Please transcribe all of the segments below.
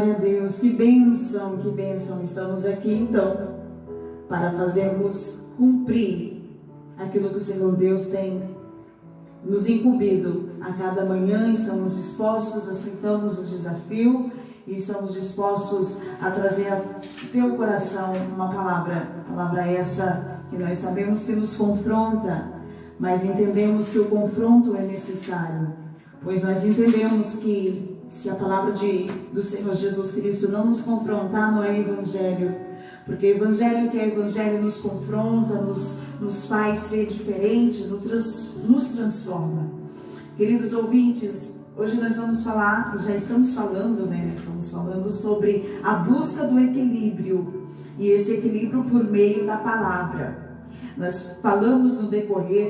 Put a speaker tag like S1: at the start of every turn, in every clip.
S1: Glória a Deus, que bênção, que bênção. Estamos aqui então para fazermos cumprir aquilo que o Senhor Deus tem nos incumbido a cada manhã. Estamos dispostos, aceitamos o desafio e estamos dispostos a trazer ao teu coração uma palavra essa que nós sabemos que nos confronta, mas entendemos que o confronto é necessário, pois nós entendemos que se a palavra do Senhor Jesus Cristo não nos confrontar, não é evangelho, porque o evangelho que é evangelho nos confronta, nos faz ser diferentes, nos transforma. Queridos ouvintes, hoje nós vamos falar, já estamos falando, estamos falando sobre a busca do equilíbrio, e esse equilíbrio por meio da palavra. Nós falamos no decorrer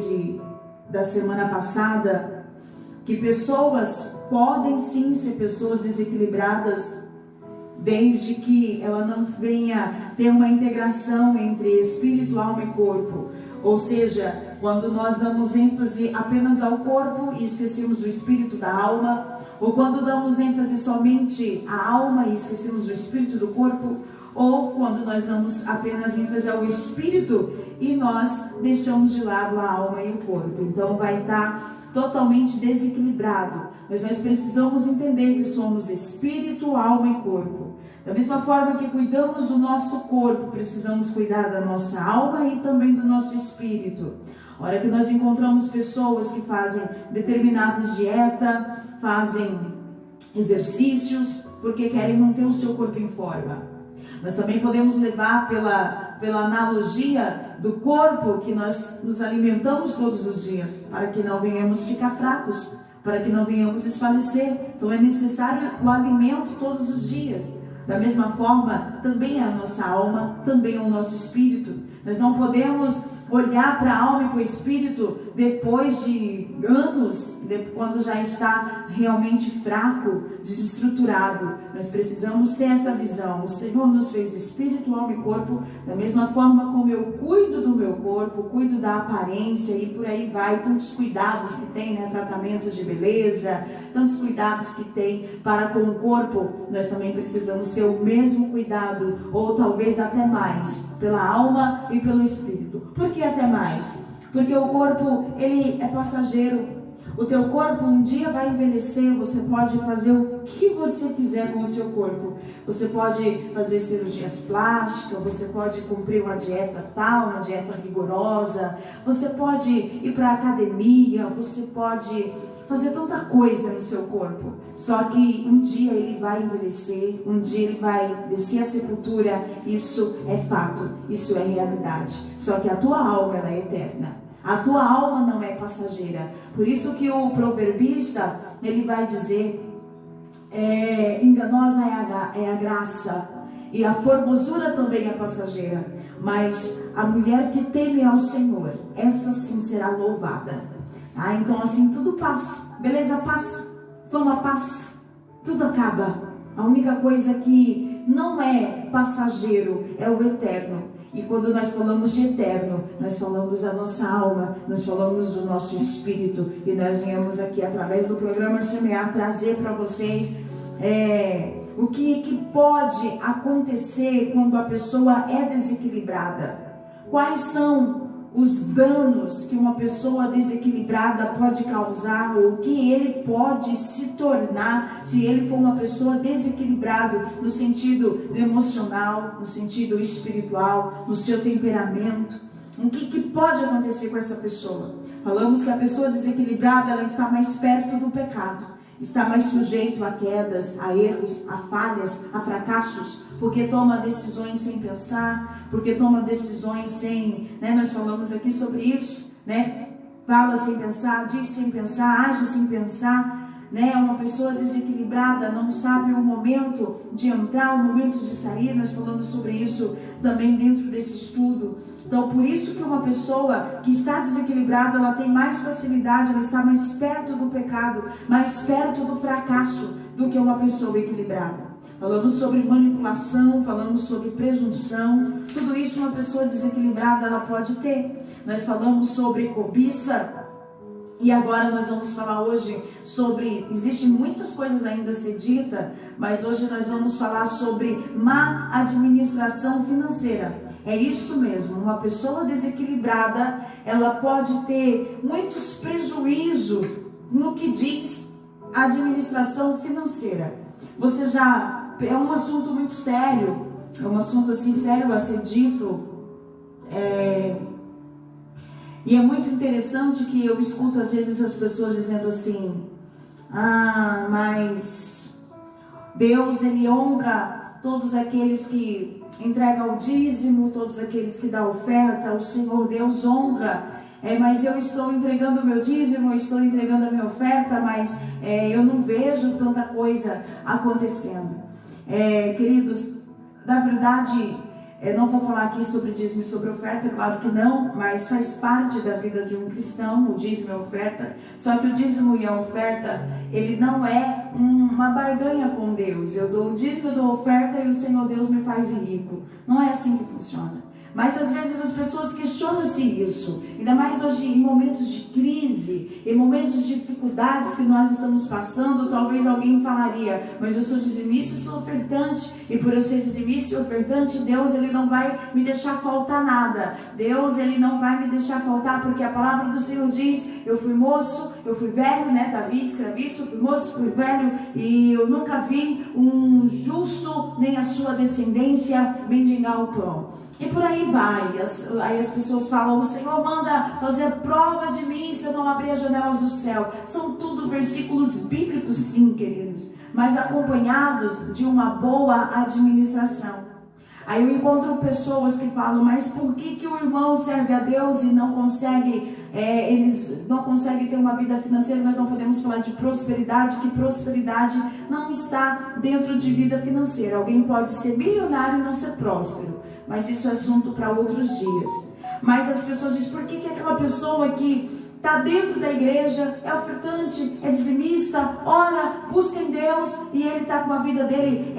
S1: da semana passada que pessoas podem sim ser pessoas desequilibradas, desde que ela não venha ter uma integração entre espírito, alma e corpo. Ou seja, quando nós damos ênfase apenas ao corpo e esquecemos o espírito da alma, ou quando damos ênfase somente à alma e esquecemos o espírito do corpo, ou quando nós damos apenas ênfase ao espírito e nós deixamos de lado a alma e o corpo. Então vai estar totalmente desequilibrado. Mas nós precisamos entender que somos espírito, alma e corpo. Da mesma forma que cuidamos do nosso corpo, precisamos cuidar da nossa alma e também do nosso espírito. A hora que nós encontramos pessoas que fazem determinadas dietas, fazem exercícios, porque querem manter o seu corpo em forma. Nós também podemos levar pela analogia do corpo, que nós nos alimentamos todos os dias, para que não venhamos ficar fracos, para que não venhamos desfalecer. Então é necessário o alimento todos os dias. Da mesma forma, também é a nossa alma, também é o nosso espírito. Nós não podemos olhar para a alma e para o espírito depois de anos, quando já está realmente fraco, desestruturado. Nós precisamos ter essa visão. O Senhor nos fez espírito, alma e corpo, da mesma forma como eu cuido do meu corpo, cuido da aparência e por aí vai. Tantos cuidados que tem, tratamentos de beleza, tantos cuidados que tem para com o corpo, nós também precisamos ter o mesmo cuidado, ou talvez até mais, pela alma e pelo espírito. Por que até mais? Porque o corpo, ele é passageiro. O teu corpo um dia vai envelhecer. Você pode fazer o que você quiser com o seu corpo. Você pode fazer cirurgias plásticas, você pode cumprir uma dieta tal, uma dieta rigorosa, você pode ir para a academia, você pode fazer tanta coisa no seu corpo. Só que um dia ele vai envelhecer, um dia ele vai descer a sepultura. Isso é fato, isso é realidade. Só que a tua alma, ela é eterna. A tua alma não é passageira. Por isso que o proverbista, ele vai dizer, enganosa é a graça, e a formosura também é passageira, mas a mulher que teme ao Senhor, essa sim será louvada. Então assim, tudo passa, beleza passa, fama passa, tudo acaba. A única coisa que não é passageiro é o eterno. E quando nós falamos de eterno, nós falamos da nossa alma, nós falamos do nosso espírito. E nós viemos aqui, através do programa Semear, trazer para vocês o que pode acontecer quando a pessoa é desequilibrada. Quais são os danos que uma pessoa desequilibrada pode causar, ou que ele pode se tornar se ele for uma pessoa desequilibrada no sentido emocional, no sentido espiritual, no seu temperamento. O que pode acontecer com essa pessoa? Falamos que a pessoa desequilibrada, ela está mais perto do pecado, está mais sujeito a quedas, a erros, a falhas, a fracassos, porque toma decisões sem pensar, porque toma decisões sem, nós falamos aqui sobre isso, fala sem pensar, diz sem pensar, age sem pensar, uma pessoa desequilibrada não sabe o momento de entrar, o momento de sair. Nós falamos sobre isso também dentro desse estudo. Então, por isso que uma pessoa que está desequilibrada, ela tem mais facilidade, ela está mais perto do pecado, mais perto do fracasso do que uma pessoa equilibrada. Falamos sobre manipulação, falamos sobre presunção, tudo isso uma pessoa desequilibrada ela pode ter. Nós falamos sobre cobiça E agora nós vamos falar hoje sobre, existem muitas coisas ainda a ser dita, mas hoje nós vamos falar sobre má administração financeira. É isso mesmo, uma pessoa desequilibrada, ela pode ter muitos prejuízos no que diz administração financeira. É um assunto muito sério, é um assunto assim sério a ser dito, e é muito interessante que eu escuto às vezes as pessoas dizendo assim: ah, mas Deus, Ele honra todos aqueles que entregam o dízimo, todos aqueles que dão oferta, o Senhor Deus honra. Mas eu estou entregando o meu dízimo, eu estou entregando a minha oferta, mas eu não vejo tanta coisa acontecendo. Queridos, na verdade, não vou falar aqui sobre dízimo e sobre oferta, claro que não, mas faz parte da vida de um cristão, o dízimo e a oferta. Só que o dízimo e a oferta, ele não é uma barganha com Deus. Eu dou o dízimo, eu dou a oferta e o Senhor Deus me faz rico. Não é assim que funciona. Mas às vezes as pessoas questionam-se isso, ainda mais hoje em momentos de crise, em momentos de dificuldades que nós estamos passando. Talvez alguém falaria: mas eu sou dizimista e sou ofertante, e por eu ser dizimista e ofertante, Deus, Ele não vai me deixar faltar nada. Deus, Ele não vai me deixar faltar, porque a palavra do Senhor diz: eu fui moço, eu fui velho, né? Davi escreve isso: eu fui moço, fui velho, e eu nunca vi um justo nem a sua descendência mendigar o pão. E por aí vai. Aí as pessoas falam: o Senhor manda fazer prova de mim se eu não abrir as janelas do céu. São tudo versículos bíblicos, sim, queridos, mas acompanhados de uma boa administração. Aí eu encontro pessoas que falam: mas por que o irmão serve a Deus e não consegue, eles não conseguem ter uma vida financeira? Nós não podemos falar de prosperidade, que prosperidade não está dentro de vida financeira. Alguém pode ser milionário e não ser próspero, mas isso é assunto para outros dias. Mas as pessoas dizem: por que aquela pessoa que está dentro da igreja, é ofertante, é dizimista, ora, busca em Deus, e ele está com a vida dele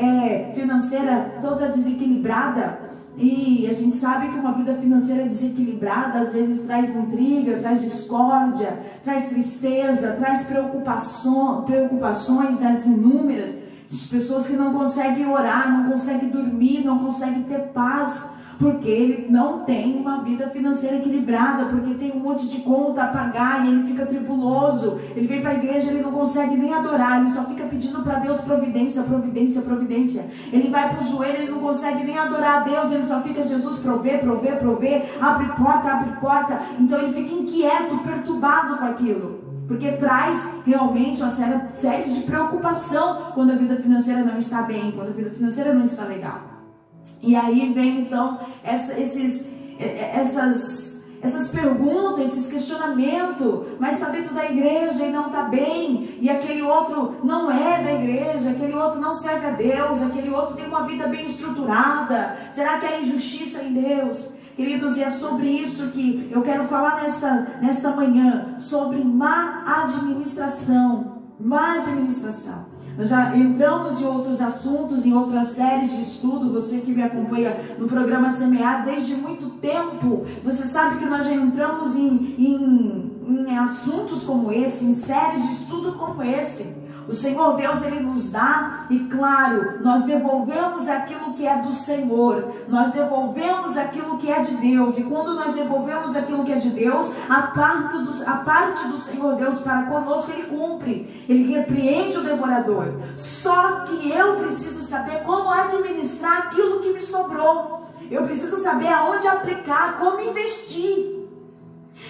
S1: financeira toda desequilibrada? E a gente sabe que uma vida financeira desequilibrada às vezes traz intriga, traz discórdia, traz tristeza, traz preocupações das inúmeras. As pessoas que não conseguem orar, não conseguem dormir, não conseguem ter paz, porque ele não tem uma vida financeira equilibrada, porque tem um monte de conta a pagar e ele fica tribuloso. Ele vem para a igreja, ele não consegue nem adorar, ele só fica pedindo para Deus providência, providência, providência. Ele vai para o joelho, ele não consegue nem adorar a Deus, ele só fica: Jesus, prover, prover, prover, abre porta, abre porta. Então ele fica inquieto, perturbado com aquilo, porque traz realmente uma série de preocupação quando a vida financeira não está bem, quando a vida financeira não está legal. E aí vem então essas perguntas, esses questionamentos: mas está dentro da igreja e não está bem, e aquele outro não é da igreja, aquele outro não serve a Deus, aquele outro tem uma vida bem estruturada, será que há injustiça em Deus? Queridos, e é sobre isso que eu quero falar nesta manhã, sobre má administração. Má administração. Nós já entramos em outros assuntos, em outras séries de estudo. Você que me acompanha no programa Semear desde muito tempo, você sabe que nós já entramos em assuntos como esse, em séries de estudo como esse. O Senhor Deus, Ele nos dá, e claro, nós devolvemos aquilo que é do Senhor, nós devolvemos aquilo que é de Deus, e quando nós devolvemos aquilo que é de Deus, a parte do Senhor Deus para conosco, Ele cumpre, Ele repreende o devorador. Só que eu preciso saber como administrar aquilo que me sobrou, eu preciso saber aonde aplicar, como investir.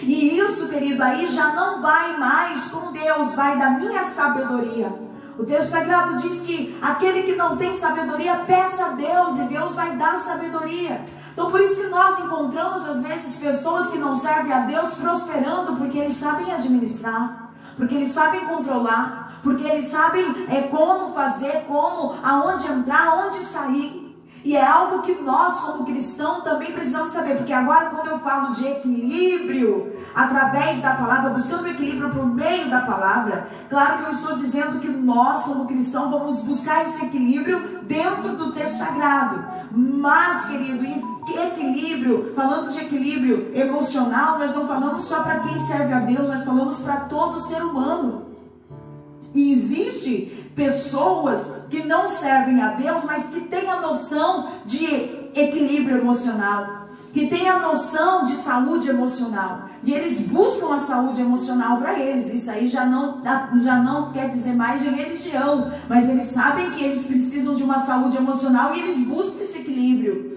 S1: E isso, querido, aí já não vai mais com Deus, vai da minha sabedoria. O texto sagrado diz que aquele que não tem sabedoria, peça a Deus, e Deus vai dar sabedoria. Então por isso que nós encontramos às vezes pessoas que não servem a Deus prosperando, porque eles sabem administrar, porque eles sabem controlar, porque eles sabem como fazer, aonde entrar, aonde sair. E é algo que nós, como cristãos, também precisamos saber. Porque agora, quando eu falo de equilíbrio, através da palavra, buscando equilíbrio por meio da palavra, claro que eu estou dizendo que nós, como cristãos, vamos buscar esse equilíbrio dentro do texto sagrado. Mas, querido, equilíbrio, falando de equilíbrio emocional, nós não falamos só para quem serve a Deus, nós falamos para todo ser humano. E existe pessoas que não servem a Deus, mas que têm a noção de equilíbrio emocional, que têm a noção de saúde emocional, e eles buscam a saúde emocional para eles. Isso aí já não quer dizer mais de religião, mas eles sabem que eles precisam de uma saúde emocional e eles buscam esse equilíbrio.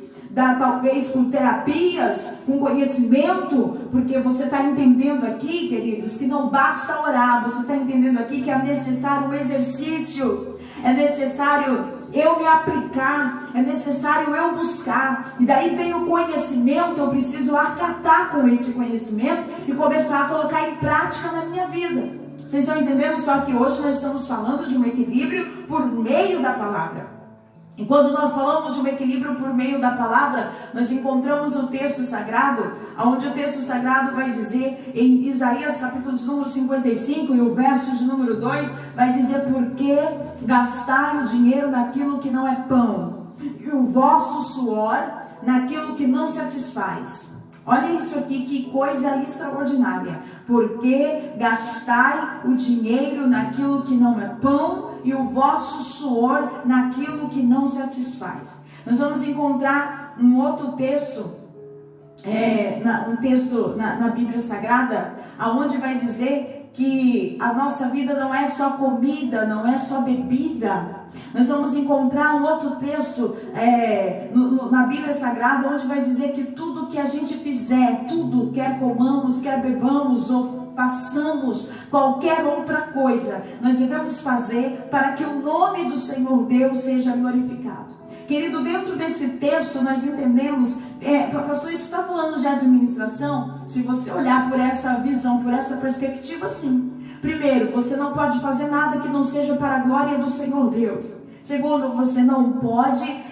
S1: Talvez com terapias, com conhecimento, porque você está entendendo aqui, queridos, que não basta orar, você está entendendo aqui que é necessário um exercício, é necessário eu me aplicar, é necessário eu buscar, e daí vem o conhecimento, eu preciso acatar com esse conhecimento e começar a colocar em prática na minha vida. Vocês estão entendendo? Só que hoje nós estamos falando de um equilíbrio por meio da palavra. E quando nós falamos de um equilíbrio por meio da palavra, nós encontramos o texto sagrado, onde o texto sagrado vai dizer, em Isaías capítulo de número 55, e o verso de número 2, vai dizer: por que gastai o dinheiro naquilo que não é pão, e o vosso suor naquilo que não satisfaz? Olha isso aqui, que coisa extraordinária. Porque gastai o dinheiro naquilo que não é pão e o vosso suor naquilo que não satisfaz. Nós vamos encontrar um outro texto, na Bíblia Sagrada, aonde vai dizer que a nossa vida não é só comida, não é só bebida. Nós vamos encontrar um outro texto na Bíblia Sagrada, onde vai dizer que tudo que a gente fizer, tudo, quer comamos, quer bebamos ou façamos qualquer outra coisa, nós devemos fazer para que o nome do Senhor Deus seja glorificado. Querido, dentro desse texto nós entendemos, pastor, isso está falando de administração? Se você olhar por essa visão, por essa perspectiva, sim. Primeiro, você não pode fazer nada que não seja para a glória do Senhor Deus. Segundo, você não pode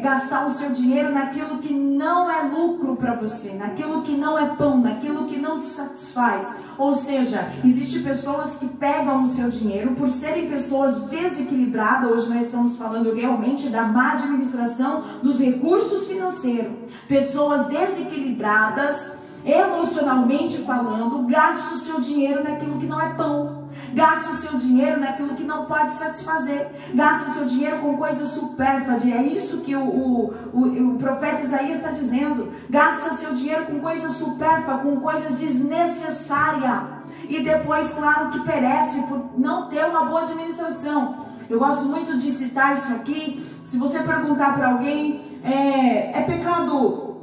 S1: gastar o seu dinheiro naquilo que não é lucro para você, naquilo que não é pão, naquilo que não te satisfaz. Ou seja, existem pessoas que pegam o seu dinheiro por serem pessoas desequilibradas. Hoje nós estamos falando realmente da má administração dos recursos financeiros. Pessoas desequilibradas, emocionalmente falando, gastam o seu dinheiro naquilo que não é pão. Gasta o seu dinheiro naquilo que não pode satisfazer. Gasta o seu dinheiro com coisas supérfluas. É isso que o profeta Isaías está dizendo. Gasta o seu dinheiro com coisas supérfluas, com coisas desnecessárias. E depois, claro, que perece por não ter uma boa administração. Eu gosto muito de citar isso aqui. Se você perguntar para alguém, é pecado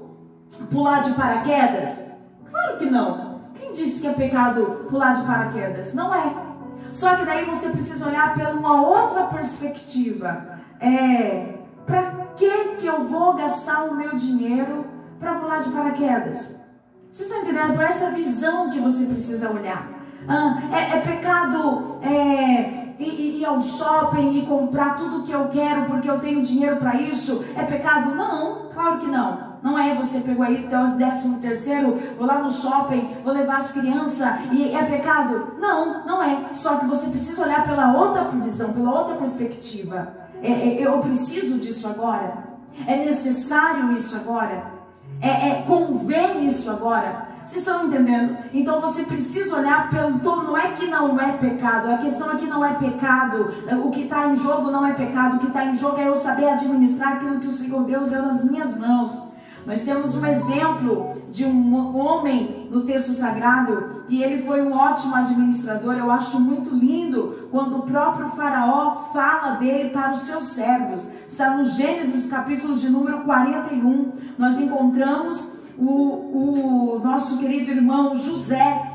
S1: pular de paraquedas? Claro que não. Quem disse que é pecado pular de paraquedas? Não é. Só que daí você precisa olhar pela uma outra perspectiva. Para que eu vou gastar o meu dinheiro para pular de paraquedas? Vocês estão entendendo? Por essa visão que você precisa olhar. É pecado ir ao shopping e comprar tudo que eu quero porque eu tenho dinheiro para isso? É pecado? Não, claro que não. Não é você pegou aí até o 13º, vou lá no shopping, vou levar as crianças e é pecado? Não, não é. Só que você precisa olhar pela outra visão, pela outra perspectiva. Eu preciso disso agora? É necessário isso agora? Convém isso agora? Vocês estão entendendo? Então você precisa olhar pelo todo. Não é que não é pecado. A questão é que não é pecado. O que está em jogo não é pecado. O que está em jogo é eu saber administrar aquilo que o Senhor Deus deu nas minhas mãos. Nós temos um exemplo de um homem no texto sagrado e ele foi um ótimo administrador. Eu acho muito lindo quando o próprio faraó fala dele para os seus servos. Está no Gênesis capítulo de número 41. Nós encontramos o nosso querido irmão José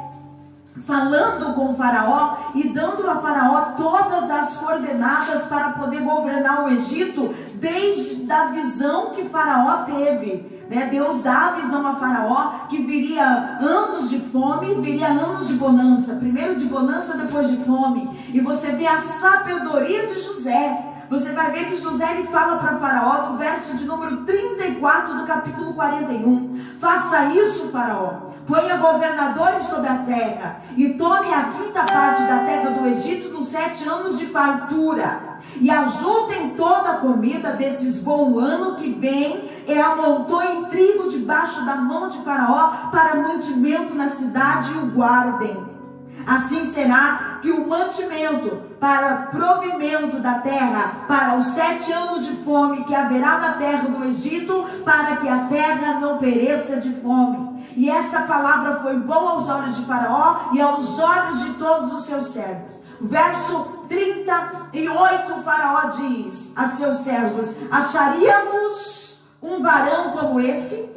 S1: falando com o faraó e dando a faraó todas as coordenadas para poder governar o Egito, desde a visão que faraó teve. Deus dá a visão a faraó que viria anos de fome, viria anos de bonança. Primeiro de bonança, depois de fome. E você vê a sabedoria de José você vai ver que José ele fala para Faraó no verso de número 34 do capítulo 41. Faça isso, Faraó. Ponha governadores sobre a terra e tome a quinta parte da terra do Egito nos 7 anos de fartura. E ajuntem toda a comida desses bom ano que vem e amontoem trigo debaixo da mão de Faraó para mantimento na cidade e o guardem. Assim será que o mantimento para provimento da terra, para os 7 anos de fome que haverá na terra do Egito, para que a terra não pereça de fome. E essa palavra foi boa aos olhos de Faraó e aos olhos de todos os seus servos. Verso 38, Faraó diz a seus servos: acharíamos um varão como esse,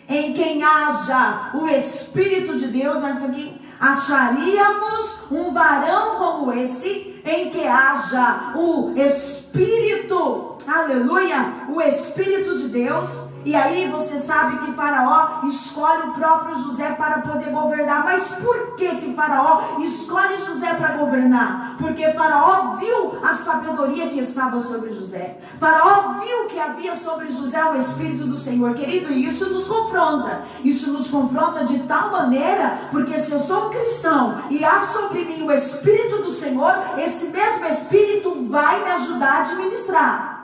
S1: em quem haja o Espírito de Deus, olha isso aqui, acharíamos um varão como esse, em que haja o Espírito, aleluia, o Espírito de Deus. E aí você sabe que Faraó escolhe o próprio José para poder governar. Mas por que Faraó escolhe José para governar? Porque Faraó viu a sabedoria que estava sobre José. Faraó viu que havia sobre José o Espírito do Senhor. Querido, e isso nos confronta. Isso nos confronta de tal maneira, porque se eu sou um cristão e há sobre mim o Espírito do Senhor, esse mesmo Espírito vai me ajudar a administrar.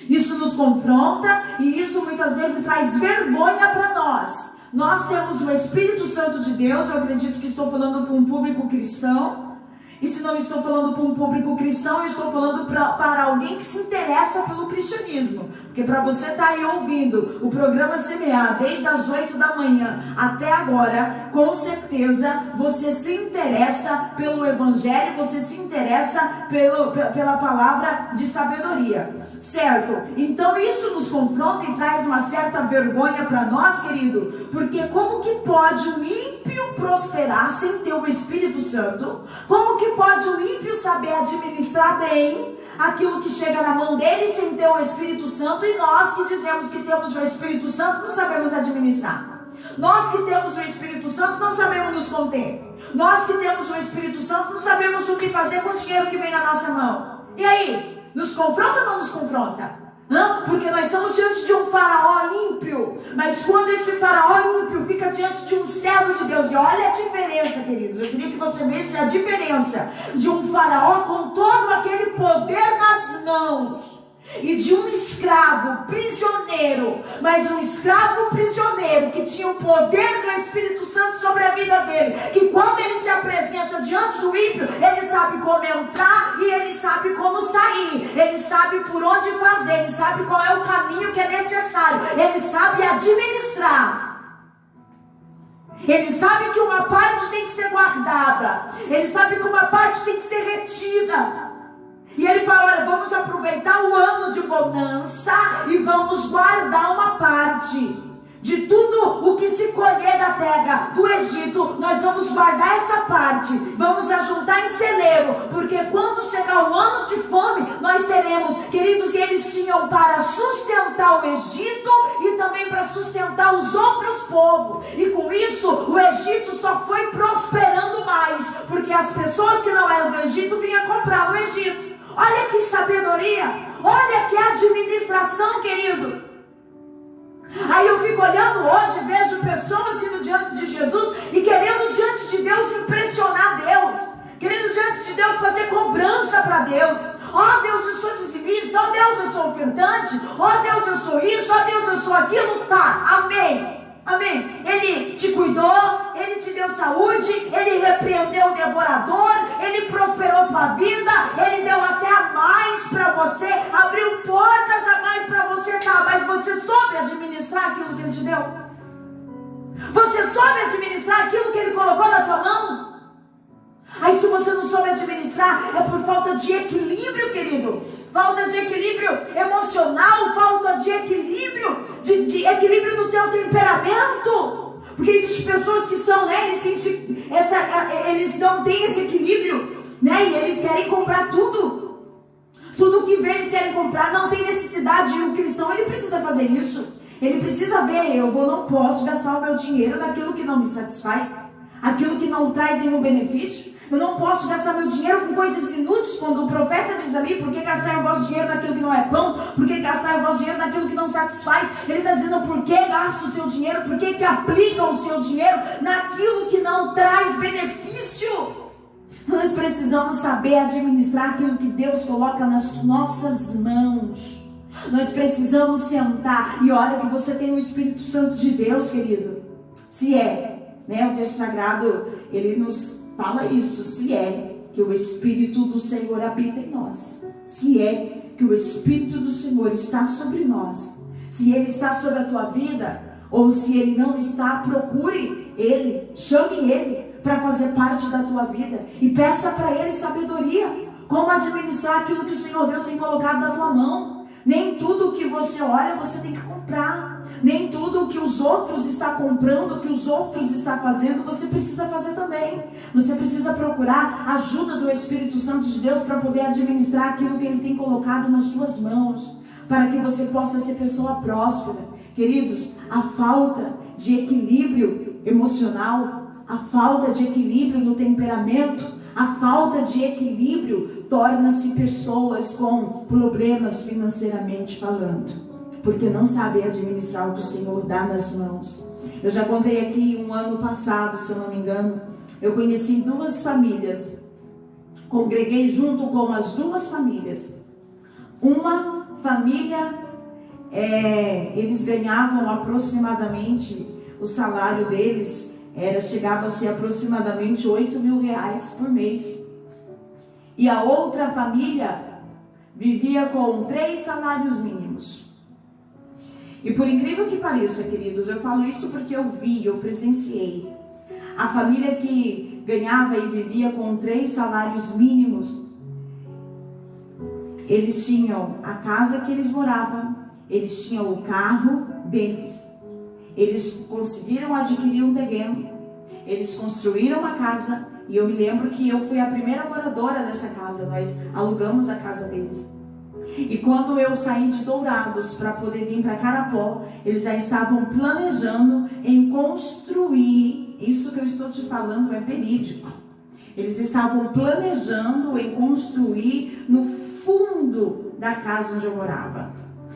S1: Isso nos confronta e isso muitas vezes traz vergonha para nós. Nós temos o Espírito Santo de Deus. Eu acredito que estou falando para um público cristão. E se não estou falando para um público cristão, eu estou falando para alguém que se interessa pelo cristianismo. Porque para você estar aí ouvindo o programa Semear desde as 8 da manhã até agora, com certeza você se interessa pelo Evangelho, você se interessa pela palavra de sabedoria, certo? Então isso nos confronta e traz uma certa vergonha para nós, querido, porque como que pode um ímpio prosperar sem ter o Espírito Santo? Como que pode o ímpio saber administrar bem aquilo que chega na mão dele sem ter o Espírito Santo? E nós que dizemos que temos o Espírito Santo não sabemos administrar. Nós que temos o Espírito Santo não sabemos nos conter. Nós que temos o Espírito Santo não sabemos o que fazer com o dinheiro que vem na nossa mão. E aí? Nos confronta ou não nos confronta? Não? Porque nós estamos diante de um faraó ímpio. Mas quando esse faraó ímpio fica diante de um servo de Deus, e olha a diferença, queridos, eu queria que você visse a diferença de um faraó com todo aquele poder nas mãos e de um escravo prisioneiro, mas um escravo prisioneiro que tinha o poder do Espírito Santo sobre a vida dele, que quando ele se apresenta diante do ímpio, ele sabe como entrar e ele sabe como sair, ele sabe por onde fazer, ele sabe qual é o caminho que é necessário, ele sabe administrar. Ele sabe que uma parte tem que ser guardada, ele sabe que uma parte tem que ser retida. E ele fala: olha, vamos aproveitar o ano de bonança e vamos guardar uma parte de tudo o que se colher da terra do Egito. Nós vamos guardar essa parte, vamos ajuntar em celeiro, porque quando chegar o ano de fome, nós teremos, queridos. E eles tinham para sustentar o Egito e também para sustentar os outros povos, e com isso o Egito só foi prosperando mais, porque as pessoas que não eram do Egito vinham comprar no Egito. Olha que sabedoria, olha que administração, querido. Aí eu fico olhando hoje, vejo pessoas indo diante de Jesus e querendo diante de Deus impressionar Deus, querendo diante de Deus fazer cobrança para Deus. Ó Deus, eu sou dizimista, ó Deus, eu sou ofertante, ó Deus, eu sou isso, ó Deus, eu sou aquilo. Tá, amém. Amém. Ele te cuidou, ele te deu saúde, ele repreendeu o devorador, ele prosperou tua vida, ele deu até a mais para você, abriu portas a mais para você, tá? Mas você soube administrar aquilo que ele te deu? Você soube administrar aquilo que ele colocou na tua mão? Aí se você não soube administrar, é por falta de equilíbrio, querido. Falta de equilíbrio emocional, falta de equilíbrio, de equilíbrio no teu temperamento. Porque existem pessoas que são, né, eles não têm esse equilíbrio, né, e eles querem comprar tudo. Tudo que vem eles querem comprar, não tem necessidade. E o cristão, ele precisa fazer isso. Ele precisa ver, não posso gastar o meu dinheiro naquilo que não me satisfaz, aquilo que não traz nenhum benefício. Eu não posso gastar meu dinheiro com coisas inúteis, quando o profeta diz ali, por que gastar o vosso dinheiro naquilo que não é pão? Por que gastar o vosso dinheiro naquilo que não satisfaz? Ele está dizendo, por que gasta o seu dinheiro? Por que aplica o seu dinheiro naquilo que não traz benefício? Nós precisamos saber administrar aquilo que Deus coloca nas nossas mãos. Nós precisamos sentar, e olha que você tem o Espírito Santo de Deus, querido. Se é, né, o texto sagrado, ele nos fala isso, se é que o Espírito do Senhor habita em nós, se é que o Espírito do Senhor está sobre nós, se Ele está sobre a tua vida, ou se Ele não está, procure Ele, chame Ele para fazer parte da tua vida, e peça para Ele sabedoria, como administrar aquilo que o Senhor Deus tem colocado na tua mão. Nem tudo que você olha, você tem que comprar. Nem tudo que os outros estão comprando, que os outros estão fazendo, você precisa fazer também. Você precisa procurar a ajuda do Espírito Santo de Deus para poder administrar aquilo que Ele tem colocado nas suas mãos, para que você possa ser pessoa próspera. Queridos, a falta de equilíbrio emocional, a falta de equilíbrio no temperamento, a falta de equilíbrio torna-se pessoas com problemas financeiramente falando, porque não sabem administrar o que o Senhor dá nas mãos. Eu já contei aqui, um ano passado, se eu não me engano, eu conheci 2 famílias, congreguei junto com as 2 famílias. Uma família, eles ganhavam aproximadamente, o salário deles chegava a ser aproximadamente 8 mil reais por mês. E a outra família vivia com 3 salários mínimos. E por incrível que pareça, queridos, eu falo isso porque eu vi, eu presenciei. A família que ganhava e vivia com 3 salários mínimos, eles tinham a casa que eles moravam, eles tinham o carro deles, eles conseguiram adquirir um terreno, eles construíram uma casa, e eu me lembro que eu fui a primeira moradora dessa casa, nós alugamos a casa deles. E quando eu saí de Dourados para poder vir para Carapó, eles já estavam planejando em construir, isso que eu estou te falando é verídico, eles estavam planejando em construir no fundo da casa onde eu morava,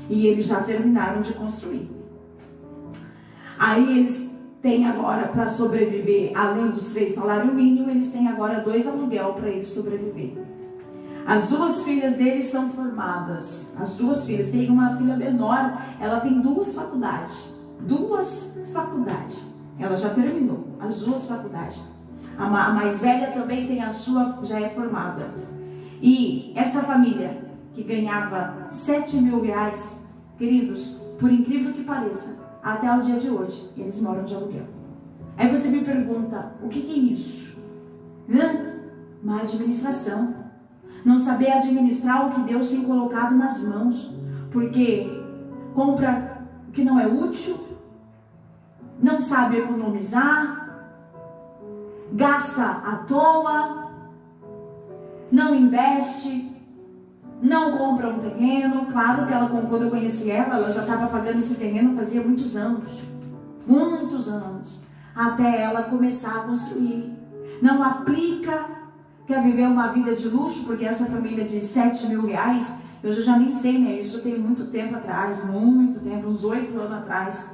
S1: e eles já terminaram de construir. Aí eles têm agora, para sobreviver, além dos 3 salários mínimos, eles têm agora 2 aluguel para eles sobreviver. As 2 filhas deles são formadas. As 2 filhas, tem uma filha menor, ela tem 2 faculdades. 2 faculdades. Ela já terminou as 2 faculdades. A mais velha também tem a sua, já é formada. E essa família que ganhava 7 mil reais, queridos, por incrível que pareça, até o dia de hoje, eles moram de aluguel. Aí você me pergunta, o que é isso? Má administração. Não saber administrar o que Deus tem colocado nas mãos. Porque compra o que não é útil, não sabe economizar, gasta à toa, não investe, não compra um terreno. Claro que ela, quando eu conheci ela já estava pagando esse terreno fazia muitos anos, até ela começar a construir. Não aplica, quer viver uma vida de luxo, porque essa família de 7 mil reais, eu já nem sei, né? Isso tem muito tempo atrás, uns 8 anos atrás.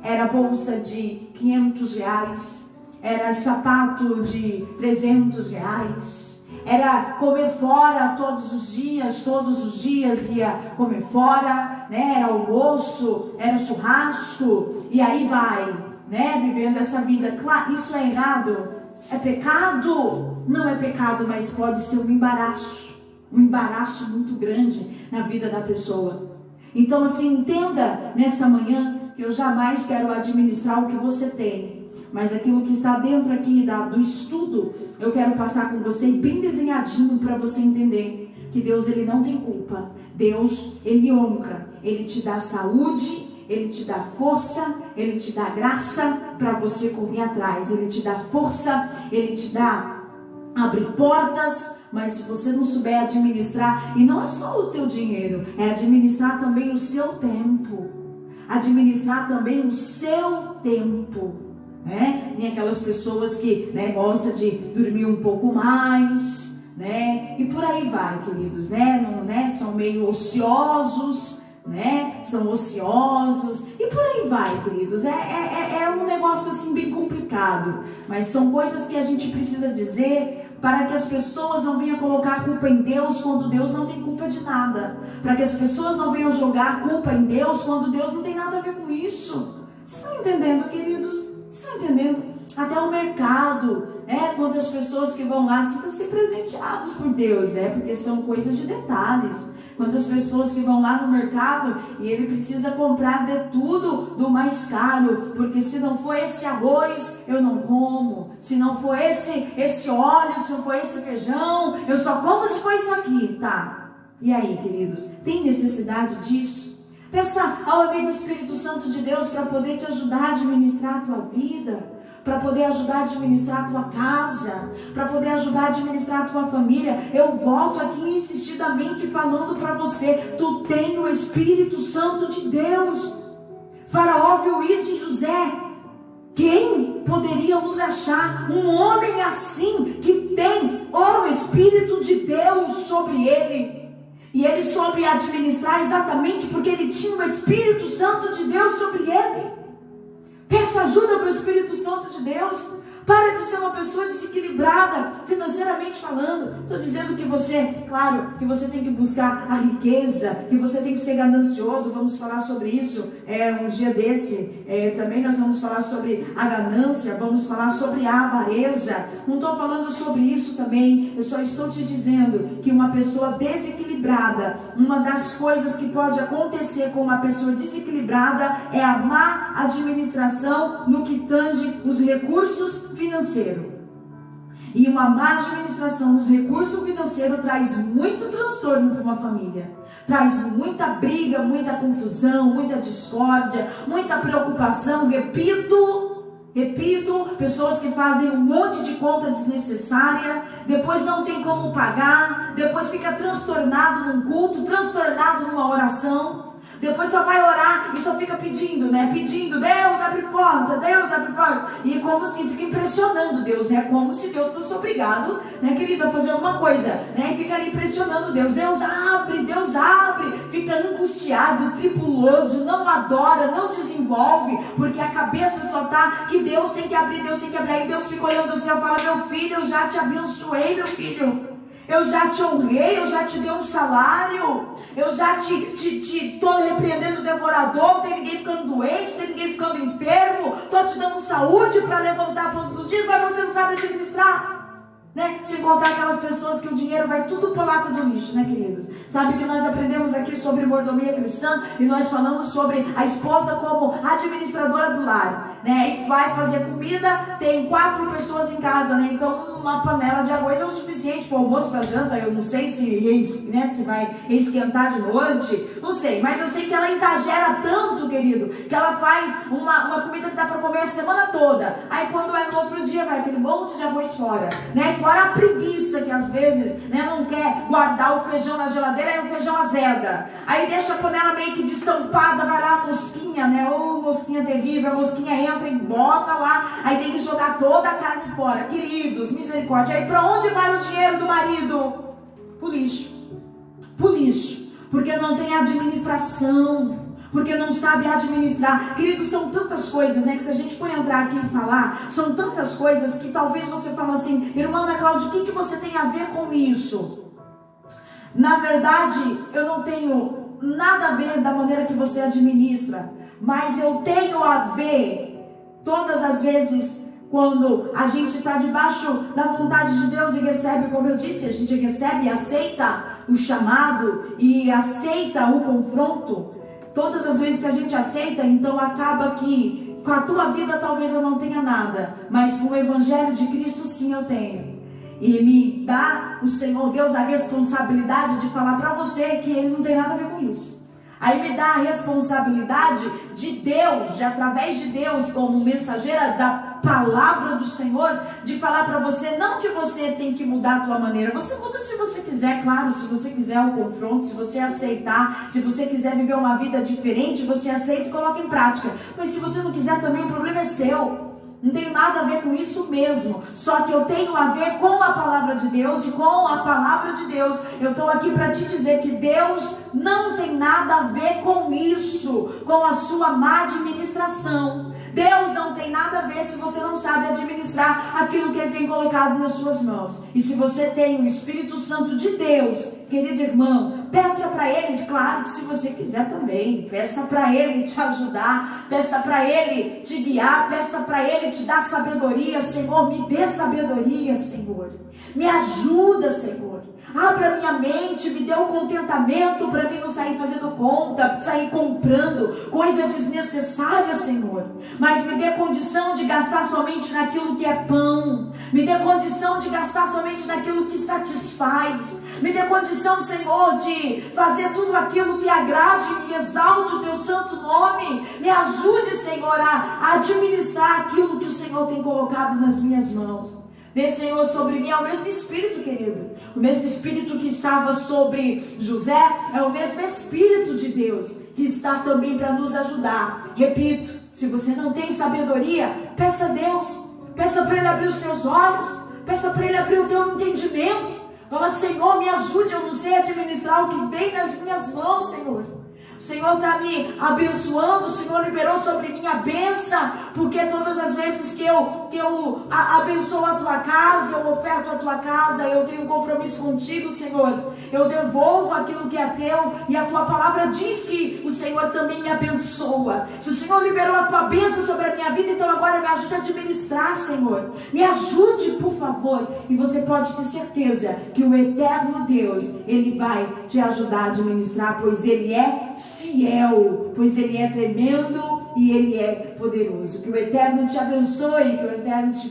S1: Era bolsa de 500 reais, era sapato de 300 reais, era comer fora todos os dias ia comer fora, né? Era almoço, era churrasco, e aí vai, né? Vivendo essa vida. Claro, isso é errado? É pecado? Não é pecado, mas pode ser um embaraço muito grande na vida da pessoa. Então, assim, entenda nesta manhã que eu jamais quero administrar o que você tem, mas aquilo que está dentro aqui do estudo, eu quero passar com você bem desenhadinho para você entender que Deus, Ele não tem culpa. Deus, Ele honra, Ele te dá saúde, Ele te dá força, Ele te dá graça para você correr atrás, Ele te dá força, Ele te abre portas, mas se você não souber administrar, e não é só o teu dinheiro, é administrar também o seu tempo, administrar também o seu tempo. né? Tem aquelas pessoas que, né, gostam de dormir um pouco mais, né? E por aí vai, queridos, né? Não, né? São meio ociosos, né? São ociosos e por aí vai, queridos. É um negócio assim bem complicado, mas são coisas que a gente precisa dizer para que as pessoas não venham colocar a culpa em Deus quando Deus não tem culpa de nada, para que as pessoas não venham jogar a culpa em Deus quando Deus não tem nada a ver com isso. Vocês estão entendendo, queridos? Vocês estão entendendo? Até o mercado, né? Quantas pessoas que vão lá sintam-se presenteados por Deus, né? Porque são coisas de detalhes. Quantas pessoas que vão lá no mercado e ele precisa comprar de tudo do mais caro, porque se não for esse arroz, eu não como. Se não for esse óleo, se não for esse feijão, eu só como se for isso aqui, tá? E aí, queridos, tem necessidade disso? Peça ao amigo Espírito Santo de Deus para poder te ajudar a administrar a tua vida, para poder ajudar a administrar a tua casa, para poder ajudar a administrar a tua família. Eu volto aqui insistidamente falando para você, tu tem o Espírito Santo de Deus. Faraó viu isso em José. Quem poderíamos achar um homem assim, que tem o Espírito de Deus sobre ele? E ele soube administrar exatamente porque ele tinha o Espírito Santo de Deus sobre ele. Peça ajuda para o Espírito Santo de Deus. Para de ser uma pessoa desequilibrada, financeiramente falando. Estou dizendo que você, claro, que você tem que buscar a riqueza, que você tem que ser ganancioso. Vamos falar sobre isso um dia desse. Também nós vamos falar sobre a ganância, vamos falar sobre a avareza. Não estou falando sobre isso também. Eu só estou te dizendo que uma pessoa desequilibrada, uma das coisas que pode acontecer com uma pessoa desequilibrada é a má administração no que tange os recursos financeiros. E uma má administração nos recursos financeiros traz muito transtorno para uma família. Traz muita briga, muita confusão, muita discórdia, muita preocupação. Repito, pessoas que fazem um monte de conta desnecessária, depois não tem como pagar, depois fica transtornado num culto, transtornado numa oração. Depois só vai orar e só fica pedindo, né? Pedindo, Deus abre porta, Deus abre porta. E como se fica impressionando Deus, né? Como se Deus fosse obrigado, né, querido, a fazer alguma coisa, né? E fica ali impressionando Deus. Deus abre, fica angustiado, tripuloso, não adora, não desenvolve, porque a cabeça só tá que Deus tem que abrir, Deus tem que abrir. Aí Deus fica olhando do céu e fala, meu filho, eu já te abençoei, meu filho. Eu já te honrei, eu já te dei um salário, eu já tô repreendendo o devorador, não tem ninguém ficando doente, não tem ninguém ficando enfermo, tô te dando saúde para levantar todos os dias, mas você não sabe administrar. Né? Sem contar aquelas pessoas que o dinheiro vai tudo por lata do lixo, né, queridos? Sabe que nós aprendemos aqui sobre mordomia cristã e nós falamos sobre a esposa como administradora do lar, né? E vai fazer comida, tem 4 pessoas em casa, né? Então uma panela de arroz é o suficiente para o almoço, para janta. Eu não sei se vai esquentar de noite, não sei, mas eu sei que ela exagera tanto, querido, que ela faz uma comida que dá para comer a semana toda. Aí quando é no outro dia, vai aquele monte de arroz fora, né? Fora a preguiça que às vezes, né, não quer guardar o feijão na geladeira, aí o feijão azeda. Aí deixa a panela meio que destampada, vai lá a mosquinha, né? Ô, mosquinha terrível, a mosquinha entra e bota lá, aí tem que jogar toda a carne fora. Queridos, misericórdia. Aí pra onde vai o dinheiro do marido? Pro lixo. Porque não tem administração. Porque não sabe administrar. Queridos, são tantas coisas, né, que se a gente for entrar aqui e falar, são tantas coisas que talvez você fale assim, irmã Ana Cláudia, o que você tem a ver com isso? Na verdade, eu não tenho nada a ver da maneira que você administra, mas eu tenho a ver todas as vezes quando a gente está debaixo da vontade de Deus e recebe, como eu disse, a gente recebe e aceita o chamado e aceita o confronto. Todas as vezes que a gente aceita, então acaba que com a tua vida talvez eu não tenha nada, mas com o Evangelho de Cristo sim eu tenho. E me dá o Senhor Deus a responsabilidade de falar para você que Ele não tem nada a ver com isso. Aí me dá a responsabilidade de Deus, de através de Deus, como mensageira da palavra do Senhor, de falar para você, não que você tem que mudar a tua maneira, você muda se você quiser, claro, se você quiser o confronto, se você aceitar, se você quiser viver uma vida diferente, você aceita e coloca em prática, mas se você não quiser também, o problema é seu. Não tenho nada a ver com isso mesmo. Só que eu tenho a ver com a palavra de Deus. E com a palavra de Deus, eu estou aqui para te dizer que Deus não tem nada a ver com isso, com a sua má administração. Deus não tem nada a ver se você não sabe administrar aquilo que Ele tem colocado nas suas mãos. E se você tem o Espírito Santo de Deus, querido irmão, peça para Ele, claro que se você quiser também, peça para Ele te ajudar, peça para Ele te guiar, peça para Ele te dar sabedoria. Senhor, me dê sabedoria, Senhor, me ajuda, Senhor. Abra minha mente, me dê um contentamento para mim não sair fazendo conta, sair comprando coisa desnecessária, Senhor. Mas me dê condição de gastar somente naquilo que é pão. Me dê condição de gastar somente naquilo que satisfaz. Me dê condição, Senhor, de fazer tudo aquilo que agrade e exalte o Teu santo nome. Me ajude, Senhor, a administrar aquilo que o Senhor tem colocado nas minhas mãos. Dê, Senhor, sobre mim é o mesmo Espírito, querido. O mesmo Espírito que estava sobre José é o mesmo Espírito de Deus que está também para nos ajudar. Repito, se você não tem sabedoria, peça a Deus. Peça para Ele abrir os teus olhos. Peça para Ele abrir o teu entendimento. Fala, Senhor, me ajude, eu não sei administrar o que vem nas minhas mãos, Senhor. O Senhor está me abençoando, o Senhor liberou sobre mim a bênção, porque todas as vezes que eu abençoo a tua casa, eu oferto a tua casa, eu tenho um compromisso contigo, Senhor. Eu devolvo aquilo que é teu, e a tua palavra diz que o Senhor também me abençoa. Se o Senhor liberou a tua bênção sobre a minha vida, então agora me ajude a administrar, Senhor. Me ajude, por favor. E você pode ter certeza que o eterno Deus, Ele vai te ajudar a administrar, pois Ele é fiel, pois Ele é tremendo e Ele é poderoso. Que o Eterno te abençoe, que o Eterno te